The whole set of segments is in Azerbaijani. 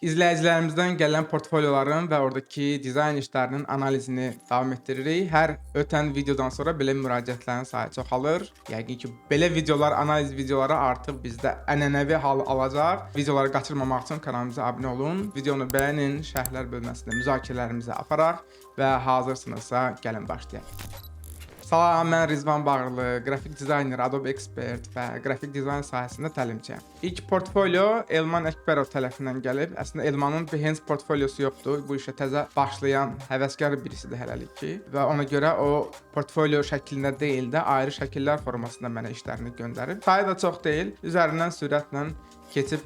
İzləyicilərimizdən gələn portfolyoların və oradakı dizayn işlərinin analizini davam etdiririk. Hər ötən videodan sonra belə müraciətlərin sayı çoxalır. Yəqin ki, belə videolar, analiz videoları artıq bizdə ənənəvi hal alacaq. Videoları qaçırmamaq üçün kanalımıza abunə olun. Videonu bəyənin, şərhlər bölməsində müzakirələrimizi aparaq və hazırsınızsa gəlin başlayaq. Salam, mən Rizvan Bağırlı, qrafik dizayner, Adobe Expert və qrafik dizayn sahəsində təlimçiyəm. İlk portfolyo Elman Əkbərov tərəfindən gəlib. Əslində Elmanın Behance portfolyosu yoxdur. Bu işə təzə başlayan həvəskar birisidir hələlik ki. Və ona görə o portfolyo şəklində deyil də ayrı şəkillər formasında mənə işlərini göndərib. Sayı da çox deyil. Üzərindən sürətlə keçib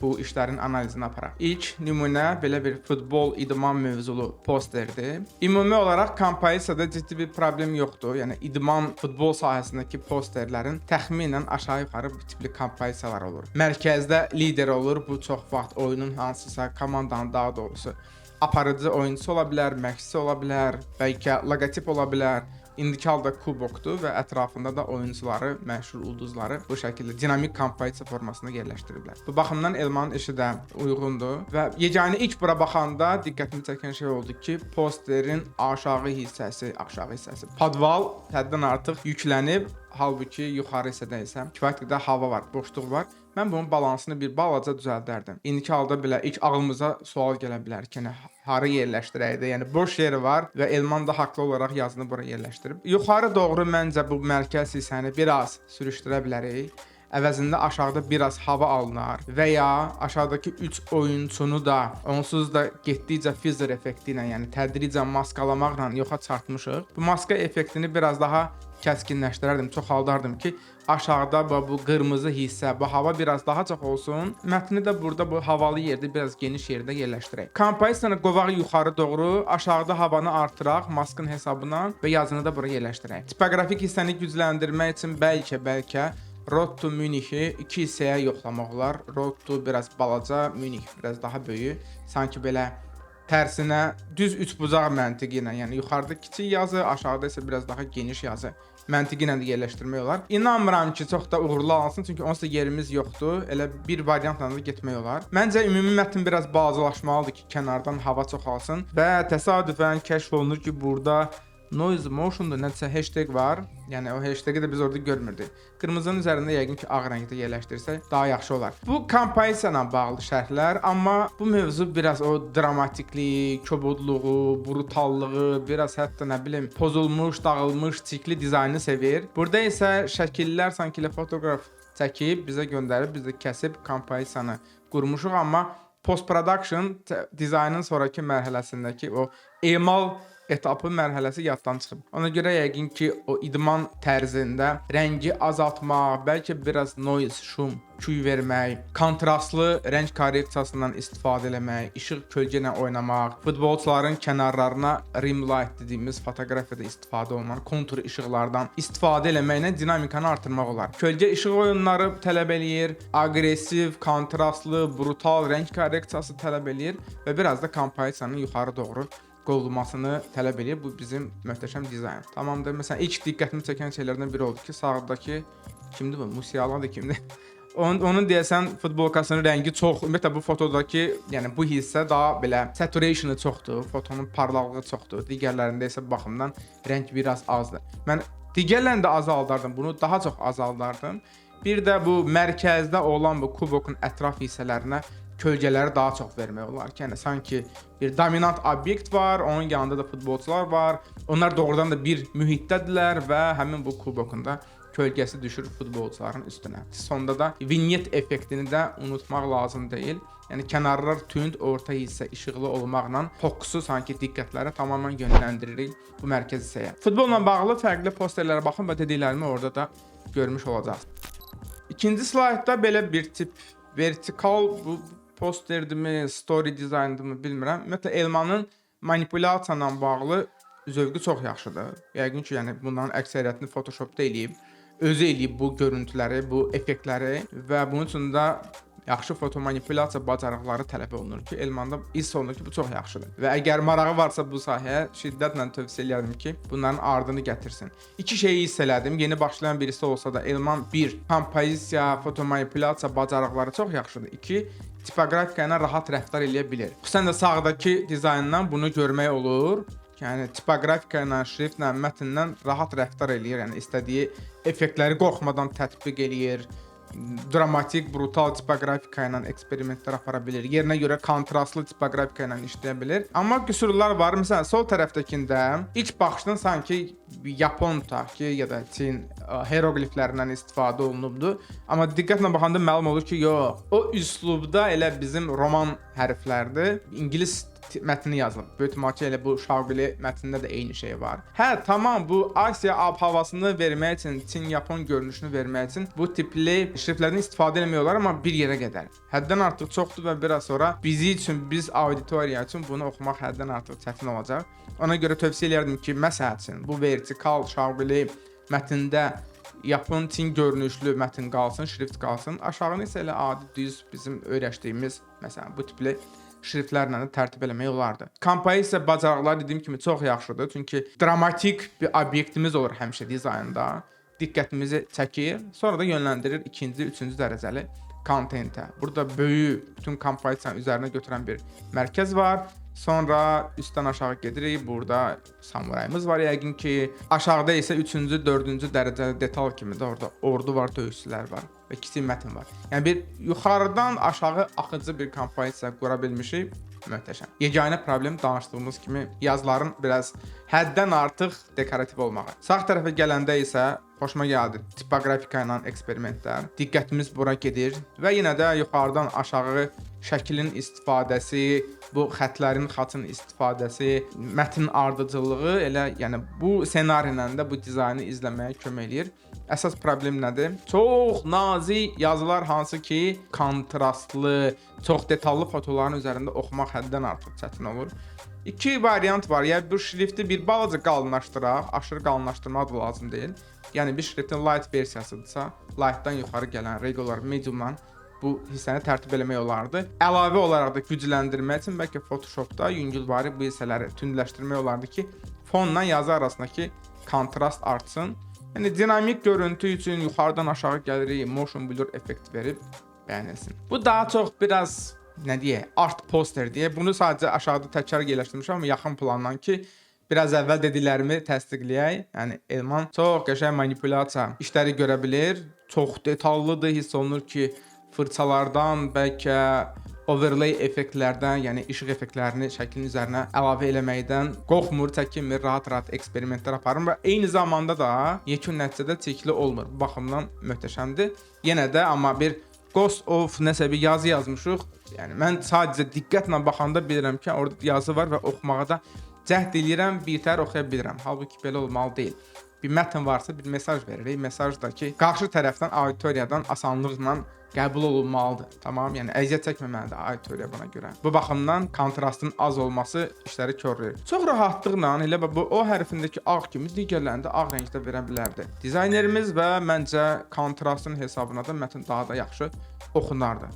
bu işlərin analizini aparaq. İlk nümunə belə bir futbol idman mövzulu posterdir. Ümumi olaraq kompozisiyada ciddi bir problem yoxdur. Yəni idman futbol sahəsindəki posterlərin təxminən aşağı-yuxarı bu tipli kompozisiyalar olur. Mərkəzdə lider olur. Bu çox vaxt oyunun hansısa komandanın daha doğrusu aparıcı oyunçusu ola bilər, məşqçisi ola bilər, bəlkə loqotip ola bilər. İndiki halda kubokdur və ətrafında da oyuncuları, məşhur ulduzları bu şəkildə dinamik kompozisiya formasında yerləşdiriblər. Bu baxımdan Elmanın işi də uyğundur və yeganə ilk bura baxanda diqqətimi çəkən şey oldu ki, posterin aşağı hissəsi, podval həddən artıq yüklənib, halbuki yuxarı hissədə isə kifayət qədər hava var, boşluq var. Mən bunun balansını bir balaca düzəldərdim. İndiki halda belə ilk ağlımıza sual gələ bilər ki, harı yerləşdirək də, yəni boş yeri var və Elman da haqlı olaraq yazını bura yerləşdirib. Yuxarı doğru məncə bu mərkəz hissəni biraz sürüşdürə bilərik. Əvəzində aşağıda biraz hava alınar və ya aşağıdakı 3 oyunçunu da onsuz da getdikcə filter effekti ilə, yəni tədricən maskalamaqla yoxa çıxartmışıq. Bu maska effektini biraz daha kəskinləşdirərdim, çoxaldardım ki, aşağıda bu qırmızı hissə, bu hava biraz daha çox olsun. Mətni də burada bu havalı yerdə biraz geniş yerdə yerləşdirək. Kompozisiyanı qovaq yuxarı doğru, aşağıda havanı artıraq maskın hesabına və yazını da bura yerləşdirək. Tipoqrafik hissəni gücləndirmək üçün bəlkə Road to Münixi 2 hissəyə yoxlamaq olar. Road to biraz balaca, Münih biraz daha böyük. Sanki belə tərsinə düz üçbucaq məntiqi ilə, yəni yuxarıda kiçik yazı, aşağıda isə biraz daha geniş yazı məntiqi ilə də yerləşdirmək olar. İnanmıram ki, çox da uğurlu alansın, çünki onsuz da yerimiz yoxdur. Elə bir variantla da getmək olar. Məncə ümumi mətn biraz balacalaşmalıdır ki, kənardan hava çoxalsın və təsadüfən kəşf olunur ki, burada Noise Motion'da nəsə hashtag var. Yəni o hashtag'i də biz orada görmürdük. Qırmızının üzərində yəqin ki, ağ rəngdə yerləşdirsək daha yaxşı olar. Bu kompozisiya ilə bağlı şərhlər, amma bu mövzu biraz o dramatikliyi, kobudluğu, brutallığı, biraz hətta nə bilim pozulmuş, dağılmış, cikli dizaynı sevir. Burada isə şəkillər sanki elə fotoqraf çəkib bizə göndərib, biz də kəsib kompozisiyanı qurmuşuq, amma post production dizaynın sonraki mərhələsindəki o emal etapı mərhələsi yaddan çıxıb. Ona görə yəqin ki, o idman tərzində rəngi azaltmaq, bəlkə biraz noise, şum, küy vermək, kontrastlı rəng korreksiyasından istifadə eləmək, işıq kölgə ilə oynamaq, futbolçuların kənarlarına rim light dediyimiz fotoqrafiyada istifadə olmaq, kontur işıqlardan istifadə eləməklə dinamikanı artırmaq olar. Kölgə işıq oyunları tələb eləyir, aqressiv, kontrastlı, brutal rəng korreksiyası tələb eləyir və biraz da kompozisiyanın yuxarı doğru qovulmasını tələb edir. Bu bizim möhtəşəm dizayn. Tamamdır. Məsələn, ilk diqqətimi çəkən şeylərdən biri oldu ki, sağdakı kimdir bu? Musialadır kimdir? Onun deyəsən futbolkasının rəngi çox. Ümumiyyətlə bu fotodakı, yəni bu hissə daha belə saturation'ı çoxdur, fotonun parlaqlığı çoxdur. Digərlərində isə baxımdan rəng biraz azdır. Mən digərlərini də azaldardım, bunu daha çox azaldardım. Bir də bu mərkəzdə olan bu kubokun ətraf hissələrinə kölgələri daha çox vermək olar ki, yəni sanki bir dominant obyekt var, onun yanında da futbolçular var. Onlar doğrudan da bir mühitdədirlər və həmin bu kubokunda kölgəsi düşür futbolçuların üstünə. Sonda da vinyet effektini də unutmaq lazım deyil. Yəni kənarlar tünd, orta hissə işıqlı olmaqla fokusu sanki diqqətləri tamamilə yönləndiririk bu mərkəz hissəyə. Futbolla bağlı fərqli posterlərə baxın və dediklərimi orada da görmüş olacaqsınız. İkinci slaydda belə bir tip vertikal bu posterdirmi, story dizayndırmı bilmirəm. Ümumiyyətlə Elmanın manipulyasiya ilə bağlı zövqü çox yaxşıdır. Yəqin ki, yəni bunların əksəriyyətini Photoshopda eləyib, özü eləyib bu görüntüləri, bu effektləri və bunun üçün də yaxşı foto manipulyasiya bacarıqları tələb olunur ki, Elmanda hiss olunur ki, bu çox yaxşıdır. Və əgər marağı varsa bu sahəyə, şiddətlə tövsiyə edirəm ki, bunların ardını gətirsin. İki şeyi hiss elədim. Yeni başlayan birisi olsa da Elman bir kompozisiya, foto manipulyasiya bacarıqları çox yaxşıdır. İki, tipoqrafika ilə rahat rəftar eləyə bilir. Xüsusən də sağdakı dizayndan bunu görmək olur. Yəni tipoqrafika ilə, şriftlə, mətndən rahat rəftar eləyir. Yəni istədiyi effektləri qorxmadan tətbiq eləyir. Dramatik, brutal tipoqrafika ilə eksperimentlər apara bilir. Yerinə görə kontrastlı tipoqrafika ilə işləyə bilir. Amma qüsurlar var. Məsələn, sol tərəfdəkində ilk baxışdan sanki Yapon tutaq ya da Çin heroqliflərindən istifadə olunubdu. Amma diqqətlə baxanda məlum olur ki, yox, o üslubda elə bizim roman hərflərdir. İngilis mətni yazılıb. Böyük ehtimal elə bu Şaoqili mətnində də eyni şey var. Hə, tamam, bu Asiya ab-havasını vermək üçün, Çin-Yapon görünüşünü vermək üçün bu tipli şriftlərdən istifadə etmiyorlar, amma bir yerə qədər. Həddən artıq çoxdur və biraz sonra bizi üçün, biz auditoriya üçün bunu oxumaq həddən artıq çətin olacaq. Ona görə tövsiyə edirdim ki, məsəl üçün bu vertikal Şaoqili mətndə Yapon Çin görünüşlü mətn qalsın, şrift qalsın. Aşağını isə elə adi düz bizim öyrəşdiyimiz, məsələn, bu tipli şriftlərlə də tərtib eləmək olardı. Kompozisiya bacarıqları dediyim kimi çox yaxşıdır. Çünki dramatik bir obyektimiz olur həmişə dizaynda. Diqqətimizi çəkir, sonra da yönləndirir ikinci, üçüncü dərəcəli kontentə. Burada böyük bütün kompozisiyanın üzərinə götürən bir mərkəz var. Sonra üstdən aşağı gedirik. Burada samurayımız var yəqin ki. Aşağıda isə 3-cü, 4-cü dərəcəli detal kimi də orada ordu var, döyüşçülər var və kiçik mətn var. Yəni bir yuxarıdan aşağı axıcı bir kompozisiya qura bilmişik. Möhtəşəm. Yeganə problem danışdığımız kimi yazıların biraz həddən artıq dekorativ olmağı. Sağ tərəfə gələndə isə xoşuma gəldi tipoqrafika ilə eksperimentlər. Diqqətimiz bura gedir və yenə də yuxarıdan aşağı şəklin istifadəsi, bu xətlərin, xatın istifadəsi, mətn ardıcıllığı elə, yəni bu ssenari ilə də bu dizaynı izləməyə kömək eləyir. Əsas problem nədir? Çox nazik yazılar hansı ki, kontrastlı, çox detallı fotoların üzərində oxumaq həddən artıq çətin olur. İki variant var. Ya bu şrifti bir balaca qalınlaşdıraq, aşırı qalınlaşdırmaq da lazım deyil. Yəni bir şriftin light versiyasıdırsa, lightdan yuxarı gələn regular mediumla bu hissəni tərtib eləmək olardı. Əlavə olaraq da gücləndirmək üçün bəlkə Photoshopda yüngülvari bu hissələri tündləşdirmək olardı ki, fonla yazı arasındakı kontrast artsın. Yəni dinamik görüntü üçün yuxarıdan aşağı gəlirik, motion blur effekt verib bəyənilsin. Bu daha çox biraz nə deyək, art poster deyə. Bunu sadəcə aşağıda təkrar yerləşdirmişəm, amma yaxın plandan ki, biraz əvvəl dediklərimi təsdiqləyək. Yəni Elman çox qəşəng manipulyasiya işləri görə bilir. Çox detallıdır, hiss olunur ki, fırçalardan, bəlkə overlay effektlərdən, yəni işıq effektlərini şəklin üzərinə əlavə eləməkdən qorxmur, çəkinmir, rahat-rahat eksperimentlər aparır və eyni zamanda da yekun nəticədə çirkli olmur. Bu baxımdan möhtəşəmdir. Yenə də amma bir Ghost of nəsə bir yazı yazmışıq. Yəni mən sadəcə diqqətlə baxanda bilirəm ki, orada yazı var və oxumağa da cəhd edirəm, birtəhər oxuya bilirəm. Halbuki belə olmalı deyil. Bir mətn varsa bir mesaj veririk. Mesaj da ki, qarşı tərəfdən auditoriyadan asanlıqla qəbul olunmalıdır. Tamam, yəni əziyyət çəkməməlidir auditoriya buna görə. Bu baxımdan kontrastın az olması işləri korlayır. Çox rahatlıqla elə bu o hərfindəki ağ kimi digərlərini də ağ rəngdə verə bilərdi. Dizaynerimiz və məncə kontrastın hesabına da mətn daha da yaxşı oxunardı.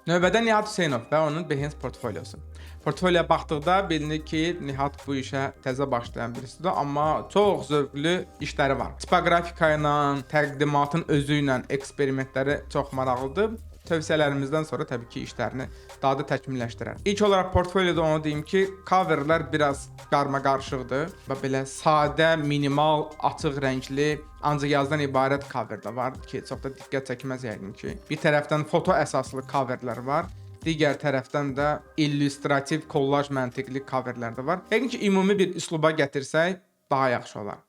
Növbədə Nihat Hüseynov və onun Behance portfoliosu. Portfolyoya baxdıqda bilinir ki, Nihat bu işə təzə başlayan birisidir, amma çox zövqlü işləri var. Tipoqrafika ilə, təqdimatın özü ilə eksperimentləri çox maraqlıdır. Tövsiyələrimizdən sonra təbii ki, işlərini daha da təkmilləşdirər. İlk olaraq portfolyoda onu deyim ki, coverlər biraz qarma-qarışıqdır və belə sadə, minimal, açıq rəngli, ancaq yazdan ibarət cover da var ki, çox da diqqət çəkməz yəqin ki. Bir tərəfdən foto əsaslı coverlər var. Digər tərəfdən də illüstrativ, kollaj məntiqli coverlər də var. Yəqin ki, ümumi bir üsluba gətirsək daha yaxşı olar.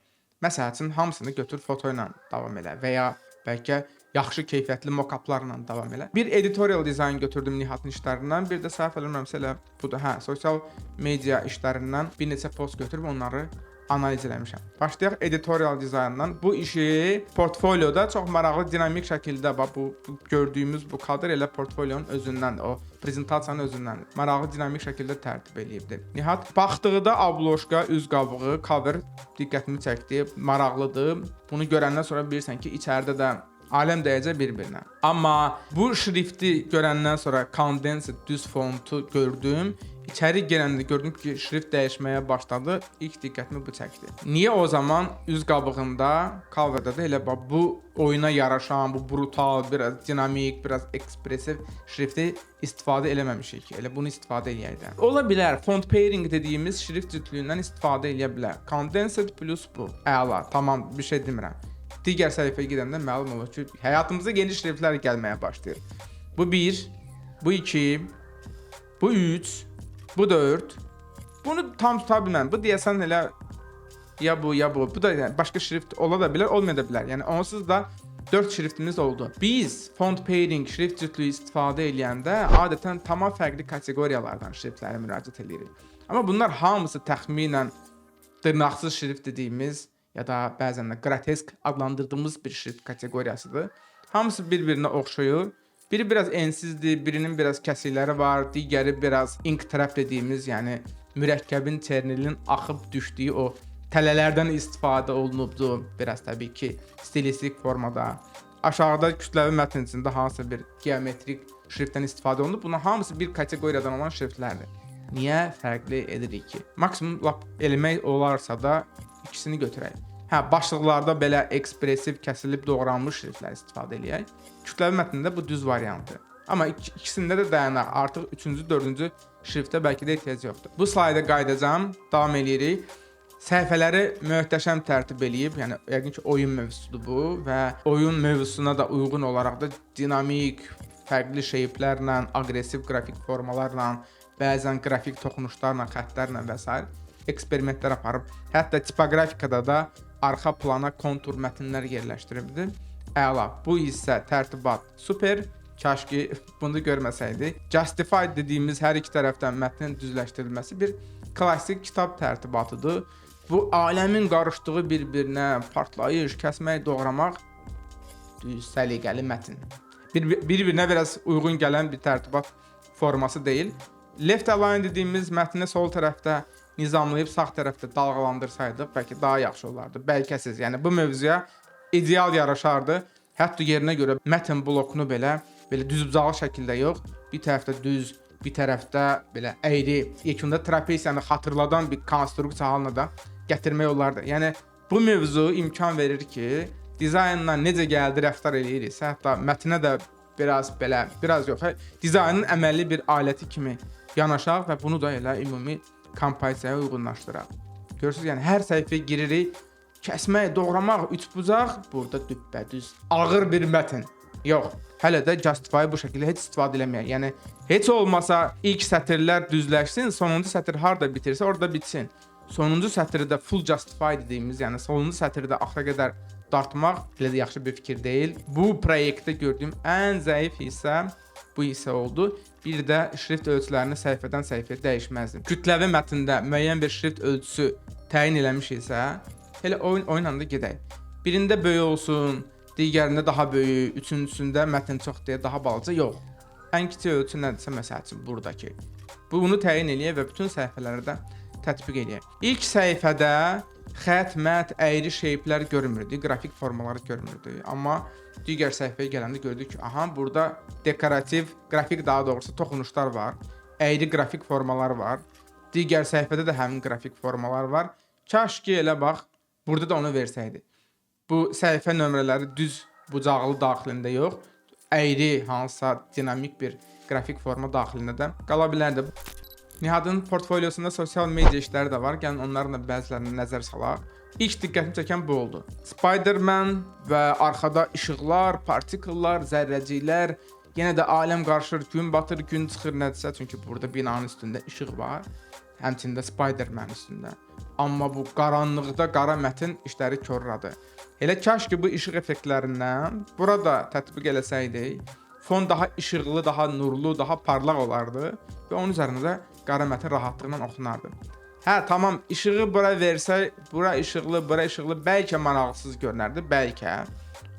Məsəl üçün, hamısını götür foto ilə davam elə və ya bəlkə yaxşı keyfiyyətli mock-uplarla davam elə. Bir editorial dizayn götürdüm Nihatın işlərindən, bir də səhv eləmirəmsə elə budur. Hə, sosial media işlərindən bir neçə post götürüb onları analiz eləmişəm. Başlayaq editorial dizayndan. Bu işi portfolyoda çox maraqlı, dinamik şəkildə bu gördüyümüz bu kadr elə portfolyonun özündən, o prezentasiyanın özündən maraqlı, dinamik şəkildə tərtib eləyibdir. Nihat baxdığı da abloşka, üz qabığı, cover diqqətimi çəkdi, maraqlıdır. Bunu görəndən sonra bilirsən ki, içəridə də aləm dəyəcək bir-birinə. Amma bu şrifti görəndən sonra condensed düz fontu gördüm. İçəri gələndə gördüm ki, şrift dəyişməyə başladı. İlk diqqətimi bu çəkdi. Niyə o zaman üz qabığında, coverda da elə bax bu oyuna yaraşan, bu brutal, biraz dinamik, biraz ekspresiv şrifti istifadə eləməmişik ki, elə bunu istifadə eləyək də. Ola bilər font pairing dediyimiz şrift cütlüyündən istifadə eləyə bilər. Condensed plus bu. Əla, tamam, bir şey demirəm. Digər səhifəyə gedəndə məlum olur ki, həyatımıza yeni şriftlər gəlməyə başlayır. Bu 1, bu 2, bu 3, bu 4. Bunu tam tuta bilməm. Bu deyəsən elə ya bu, ya bu. Bu da yəni başqa şrift ola da bilər, olmaya da bilər. Yəni onsuz da 4 şriftimiz oldu. Biz font pairing, şrift cütlüyü istifadə edəndə adətən tamam fərqli kateqoriyalardan şriftlərə müraciət edirik. Amma bunlar hamısı təxminən dırnaqsız şrift dediyimiz ya da bəzən də grotesk adlandırdığımız bir şrift kateqoriyasıdır. Hamısı bir-birinə oxşayır. Biri biraz ensizdir, birinin biraz kəsikləri var, digəri biraz ink trap dediyimiz, yəni mürəkkəbin çernilinin axıb düşdüyü o tələlərdən istifadə olunubdu. Biraz təbii ki, stilistik formada. Aşağıda kütləvi mətn içində hansısa bir geometrik şriftdən istifadə olunub. Bunlar hamısı bir kateqoriyadan olan şriftlərdir. Niyə fərqli edirik ki? Maksimum lap eləmək olarsa da ikisini götürək. Hə, başlıqlarda belə ekspresiv, kəsilib doğranmış şriftlər istifadə eləyək. Kütləvi mətndə bu düz variantı. Amma ikisində də dayanaq. Artıq 3-cü, 4-cü şriftə bəlkə də ehtiyac yoxdur. Bu slayda qayıdacağam, davam eləyirik. Səhifələri möhtəşəm tərtib eləyib, yəni yəqin ki, oyun mövzusudur bu və oyun mövzusuna da uyğun olaraq da dinamik, fərqli şeyplərlə, aqressiv qrafik formalarla, bəzən qrafik toxunuşlarla, xəttlərlə və s. eksperimentlər aparıb. Hətta tipoqrafikada da arxa plana kontur mətnlər yerləşdiribdi. Əla. Bu hissə tərtibat super. Kaş ki bunu görməsəydi. Justified dediyimiz hər iki tərəfdən mətnin düzləşdirilməsi bir klassik kitab tərtibatıdır. Bu aləmin qarışdığı bir-birinə partlayış, kəsmək, doğramaq düz səliqəli mətn. Bir-birinə biraz uyğun gələn bir tərtibat forması deyil. Left align dediyimiz mətni sol tərəfdə nizamlayıb sağ tərəfdə dalğalandırsaydı bəlkə daha yaxşı olardı. Bəlkəsiz. Yəni bu mövzuya ideal yaraşardı. Hətta yerinə görə mətn blokunu belə düzbucaqlı şəkildə yox, bir tərəfdə düz, bir tərəfdə belə əyri, yekunda trapesiyanı xatırladan bir konstruksiya halına da gətirmək olardı. Yəni bu mövzu imkan verir ki, dizaynla necə gəldi rəftar eləyiriksə, hətta mətnə də biraz yox, dizaynın əməlli bir aləti kimi yanaşaq və bunu da elə ümumi kompozisiyaya uyğunlaşdıraq. Görürsünüz, yəni hər səhifəyə giririk, kəsmək, doğramaq, üçbucaq, burada düppədüz, ağır bir mətn. Yox, hələ də Justify bu şəkildə heç istifadə eləməyək. Yəni heç olmasa ilk sətirlər düzləşsin, sonuncu sətir harda bitirsə orada bitsin. Sonuncu sətri də full Justify dediyimiz, yəni sonuncu sətri də axıra qədər dartmaq elə də yaxşı bir fikir deyil. Bu proyektdə gördüyüm ən zəif hissə bu hissə oldu. Bir də şrift ölçülərini səhifədən səhifəyə dəyişməzdim. Kütləvi mətndə müəyyən bir şrift ölçüsü təyin eləmişiksə, elə oyunla da gedək. Birində böyük olsun, digərində daha böyük, üçüncüsündə mətn çox deyə daha balaca yox. Ən kiçik ölçü nədirsə məsəl üçün buradakı. Bunu təyin eləyək və bütün səhifələrdə tətbiq eləyək. İlk səhifədə xətt, mət, əyri şeyplər görmürdük, qrafik formaları görmürdük. Amma digər səhifəyə gələndə gördük ki, aha, burada dekorativ, qrafik daha doğrusu toxunuşlar var, əyri qrafik formalar var. Digər səhifədə də həmin qrafik formalar var. Kaş ki elə bax, burada da onu versəydi. Bu səhifə nömrələri düz bucaqlı daxilində yox, əyri hansısa dinamik bir qrafik forma daxilində də qala bilərdi. Nihadın portfolyosunda sosial media işləri də var. Gəlin onların da bəzilərinə nəzər salaq. İlk diqqətimi çəkən bu oldu. Spider-Man və arxada işıqlar, partikellar, zərrəciklər, yenə də aləm qarışır, gün batır, gün çıxır nədirsə, çünki burada binanın üstündə işıq var. Həmçində Spider-Man üstündə. Amma bu qaranlıqda qara mətn işləri korladı. Elə kaş ki bu işıq effektlərindən burada tətbiq eləsəydik, fon daha işıqlı, daha nurlu, daha parlaq olardı və onun üzərində də qara mətn rahatlıqla oxunardı. Hə, tamam, işığı bura versək, bura işıqlı, bəlkə maraqsız görünərdi, bəlkə.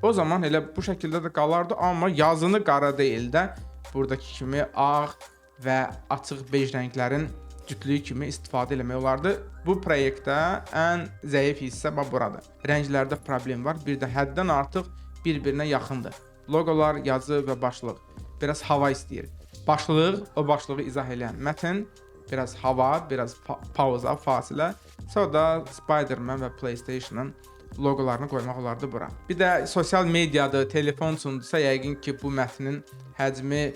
O zaman elə bu şəkildə də qalardı, amma yazını qara deyil də, buradakı kimi ağ və açıq bej rənglərin cütlüyü kimi istifadə eləmək olardı. Bu proyektdə ən zəif hissə buradır. Rənglərdə problem var, bir də həddən artıq bir-birinə yaxındır. Loqolar, yazı və başlıq biraz hava istəyir. Başlıq, o başlığı izah edən mətn, biraz hava, biraz pauza, fasilə. Sonra da Spider-Man və PlayStation-ın loqolarını qoymaq olardı bura. Bir də sosial mediadır, telefon üçündürsə yəqin ki, bu mətnin həcmi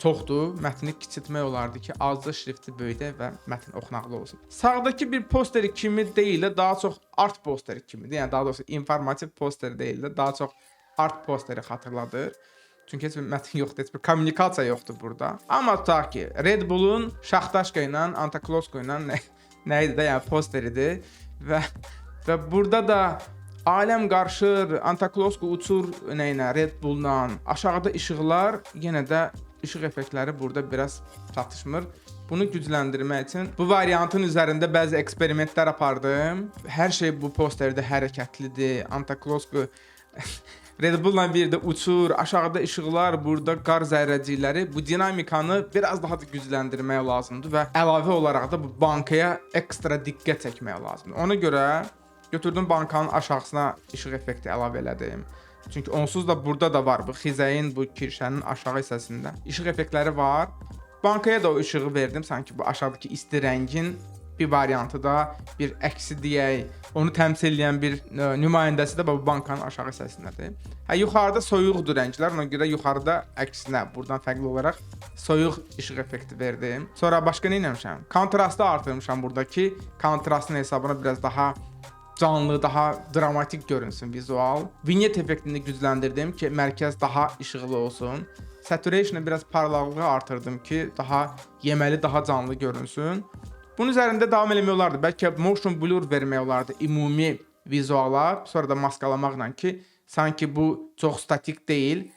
çoxdur. Mətni kiçiltmək olardı ki, azca şrifti böyüdək və mətn oxunaqlı olsun. Sağdakı bir posteri kimi deyil də, daha çox art posteri kimidir. Yəni daha doğrusu informativ posteri deyil də, daha çox art posteri xatırladır. Çünki heç bir mətn yoxdur, heç bir kommunikasiya yoxdur burada. Amma tutaq ki, Red Bull'un Şaxtaşka ilə, Antaklosko ilə nə idi də, yəni posteridir və burada da aləm qarışır, Antaklosko uçur nəyinə, Red Bull'la. Aşağıda işıqlar, yenə də işıq effektləri burada biraz çatışmır. Bunu gücləndirmək üçün bu variantın üzərində bəzi eksperimentlər apardım. Hər şey bu posterdə hərəkətlidir. Antaklosko Red Bull'la bir də uçur, aşağıda işıqlar, burada qar zərrəcikləri. Bu dinamikanı biraz daha da gücləndirmək lazımdır və əlavə olaraq da bu bankaya ekstra diqqət çəkmək lazımdır. Ona görə götürdüm bankanın aşağısına işıq effekti əlavə elədim. Çünki onsuz da burada da var bu xizəyin, bu kirşənin aşağı hissəsində işıq effektləri var. Bankaya da o işığı verdim, sanki bu aşağıdakı isti rəngin bir variantı da, bir əksi deyək, onu təmsil edən bir nümayəndəsi də bu bankanın aşağı hissəsindədir. Yuxarıda soyuqdur rənglər, ona görə yuxarıda əksinə, buradan fərqli olaraq soyuq işıq effekti verdim. Sonra başqa nə etmişəm? Kontrastı artırmışam buradakı, kontrastın hesabına biraz daha canlı, daha dramatik görünsün vizual. Vignette effektini gücləndirdim ki, mərkəz daha işıqlı olsun. Saturation'ı biraz parlaqlığı artırdım ki, daha yeməli, daha canlı görünsün. Bunun üzərində davam eləmək olardı. Bəlkə motion blur vermək olardı ümumi vizuala, sonra da maskalamaqla ki, sanki bu çox statik deyil.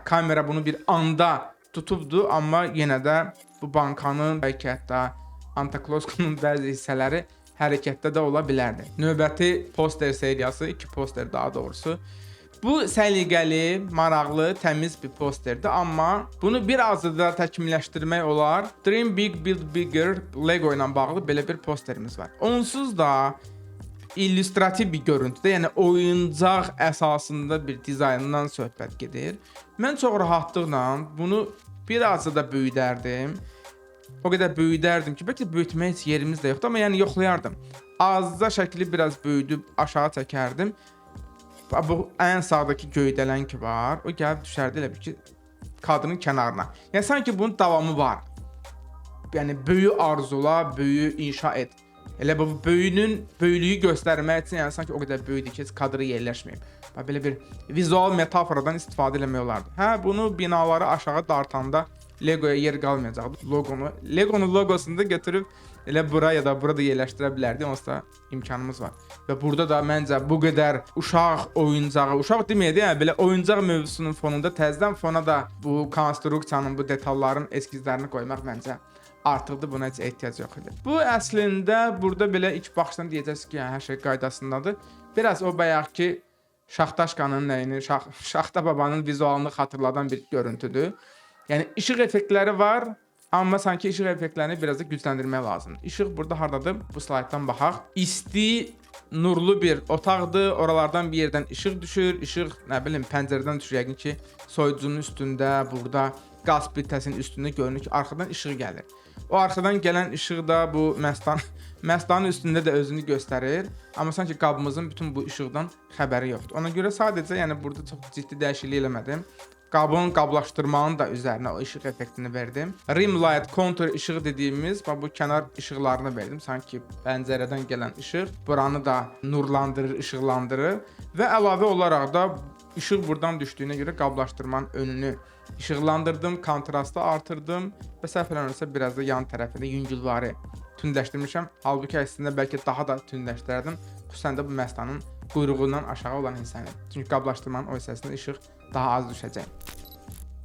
Kamera bunu bir anda tutubdu, amma yenə də bu bankanın, bəlkə hətta Antakloskonun bəzi hissələri hərəkətdə də ola bilərdi. Növbəti poster seriyası, 2 poster daha doğrusu. Bu səliqəli, maraqlı, təmiz bir posterdir, amma bunu biraz da təkmilləşdirmək olar. Dream Big, Build Bigger Lego ilə bağlı belə bir posterimiz var. Onsuz da illüstrativ bir görüntüdə, yəni oyuncaq əsasında bir dizayndan söhbət gedir. Mən çox rahatlıqla bunu biraz da böyüdərdim. O qədər böyüdərdim ki, bəlkə böyütmək heç yerimiz də yoxdur, amma yəni yoxlayardım. Azca şəkli biraz böyüdüb aşağı çəkərdim. Bu ən sağdakı göydələn ki var, o gəlib düşərdi elə bir ki, kadrın kənarına. Yəni sanki bunun davamı var. Yəni böyü arzula, böyü inşa et. Elə bu böyülüyü göstərmək üçün, yəni sanki o qədər böyüdür ki, heç kadrı yerləşməyib. Belə bir vizual metaforadan istifadə eləmək olardı. Bunu binaları aşağı dartanda Legoya yer qalmayacaqdı. Legonun logosunu da götürüb elə bura ya da burada yerləşdirə bilərdi. Onsuz da imkanımız var. Və burada da məncə bu qədər uşaq oyuncağı, uşaq deməyək, yəni belə oyuncaq mövzusunun fonunda təzədən fona da bu konstruksiyanın, bu detalların eskizlərini qoymaq məncə artıqdır. Buna heç ehtiyac yox idi. Bu əslində burada belə ilk baxışdan deyəcəksiniz ki, yəni hər şey qaydasındadır. Biraz o bayaqki Şaxtaşkanın nəyini, Şaxta babanın vizualını xatırladan bir görüntüdür. Yəni işıq effektləri var, amma sanki işıq effektlərini biraz da gücləndirmək lazımdır. İşıq burada hardadır? Bu slaytdan baxaq. İsti, nurlu bir otaqdır. Oralardan bir yerdən işıq düşür. İşıq, nə bilim, pəncərədən düşür. Yəqin ki, soyucunun üstündə, burada qaz plitəsinin üstündə görünür ki, arxadan işıq gəlir. O arxadan gələn işıq da bu məstanın üstündə də özünü göstərir. Amma sanki qabımızın bütün bu işıqdan xəbəri yoxdur. Ona görə sadəcə yəni burada çox ciddi dəyişiklik eləmədim. Qabın qablaşdırmanın da üzərinə o işıq effektini verdim. Rim light contour işığı dediyimiz bu kənar işıqlarını verdim. Sanki pəncərədən gələn işıq buranı da nurlandırır, işıqlandırır və əlavə olaraq da işıq buradan düşdüyünə görə qablaşdırmanın önünü işıqlandırdım, kontrastı artırdım və səhv eləmirəmsə biraz da yan tərəfində yüngülvari tündləşdirmişəm. Halbuki əslində bəlkə daha da tündləşdirərdim. Xüsusən də bu məstanın quyruğundan aşağı olan hissəni. Çünki qablaşdırmanın o hissəsində işıq daha az düşəcək.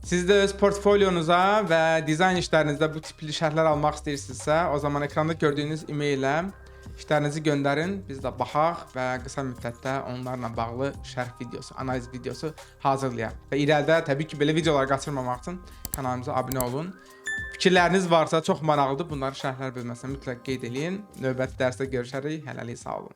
Siz də öz portfolyonuza və dizayn işlərinizdə bu tipli şərhlər almaq istəyirsinizsə, o zaman ekranda gördüyünüz e-maillə işlərinizi göndərin, biz də baxaq və qısa müddətdə onlarla bağlı şərh videosu, analiz videosu hazırlayaq. Və irəlidə təbii ki, belə videolar qaçırmamaq üçün kanalımıza abunə olun. Fikirləriniz varsa çox maraqlıdır, bunları şərhlər bölməsində mütləq qeyd edin. Növbəti dərsdə görüşərik, hələlik sağ olun.